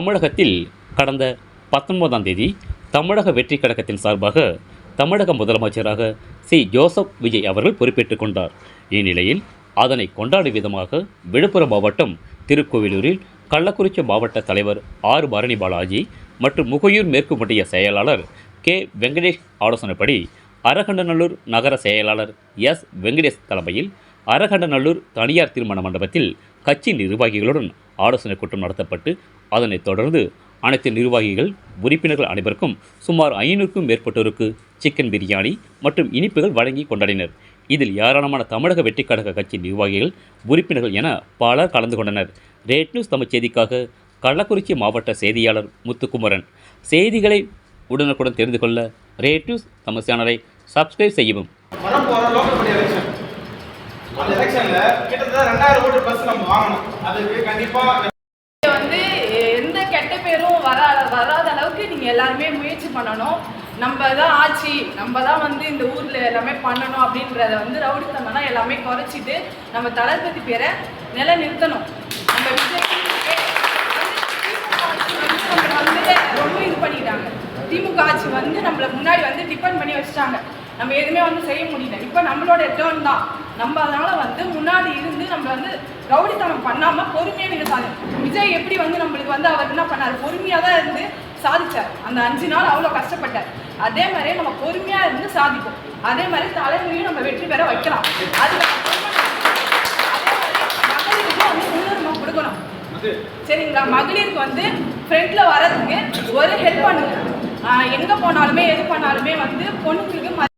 தமிழகத்தில் கடந்த 19ஆம் தேதி தமிழக வெற்றி கழகத்தின் சார்பாக தமிழக முதலமைச்சராக ஜோசப் விஜய் அவர்கள் பொறுப்பேற்றுக் கொண்டார். இந்நிலையில் அதனை கொண்டாடும் விதமாக விழுப்புரம் மாவட்டம் திருக்கோவிலூரில் கள்ளக்குறிச்சி மாவட்ட தலைவர் ஆர் பரணி பாலாஜி மற்றும் முகையூர் மேற்கு ஒன்றிய செயலாளர் கே வெங்கடேஷ் ஆலோசனைப்படி அரகண்டநல்லூர் நகர செயலாளர் எஸ் வெங்கடேஷ் தலைமையில் அரகண்டநல்லூர் தனியார் திருமண மண்டபத்தில் கட்சி நிர்வாகிகளுடன் ஆலோசனை கூட்டம் நடத்தப்பட்டு அதனைத் தொடர்ந்து அனைத்து நிர்வாகிகள் உறுப்பினர்கள் அனைவருக்கும் சுமார் 500க்கும் மேற்பட்டோருக்கு சிக்கன் பிரியாணி மற்றும் இனிப்புகள் வழங்கி கொண்டாடினர். இதில் ஏராளமான தமிழக வெற்றி கழக கட்சி நிர்வாகிகள் உறுப்பினர்கள் என பலர் கலந்து கொண்டனர். ரேட் நியூஸ் தமிழ் செய்திக்காக கள்ளக்குறிச்சி மாவட்ட செய்தியாளர் முத்துக்குமரன். செய்திகளை உடனுக்குடன் தெரிந்து கொள்ள ரேட் நியூஸ் தமிழ் சேனலை சப்ஸ்கிரைப் செய்யவும். அந்த எலெக்ஷன்ல கிட்டத்தட்ட 2000 ஓட்டு பஸ் நம்ம வாங்கணும். அதுக்கு கண்டிப்பா வந்து எந்த கெட்ட பேரும் வராத அளவுக்கு நீங்க எல்லாருமே முயற்சி பண்ணணும். நம்ம தான் ஆட்சி, நம்ம தான் வந்து இந்த ஊர்ல எல்லாமே பண்ணணும் அப்படின்றத வந்து ரவுடித்தனம்னா எல்லாமே குறைச்சிட்டு நம்ம தளபதி பேரை நிலைநிறுத்தணும். நம்ம விஜய் வந்து ரொம்ப இது பண்ணிட்டாங்க. திமுக ஆட்சி வந்து நம்மள முன்னாடி வந்து டிபெண்ட் பண்ணி வச்சுட்டாங்க. நம்ம எதுவுமே வந்து செய்ய முடியல. இப்போ நம்மளோட டேர்ன் தான். நம்ம அதனால வந்து முன்னாடி இருந்து நம்ம வந்து ரவுடித்தனம் பண்ணாம பொறுமையாக நீங்க சாதிக்கும். விஜய் எப்படி வந்து நம்மளுக்கு வந்து அவர் என்ன பண்ணார், பொறுமையாக தான் இருந்து சாதிச்சார். அந்த 5 நாள் அவ்வளோ கஷ்டப்பட்டார். அதே மாதிரி நம்ம பொறுமையாக இருந்து சாதிக்கும். அதே மாதிரி தலைமுறையும் நம்ம வெற்றி பெற வைக்கலாம். அது அதே மாதிரி மகளிருக்கு வந்து முன்னுரிமை கொடுக்கணும். சரிங்களா? மகளிருக்கு வந்து ஃப்ரெண்ட்ல வரதுக்கு ஒரு ஹெல்ப் பண்ணுங்க. எங்கே போனாலுமே எது பண்ணாலுமே வந்து பொண்ணுங்களுக்கு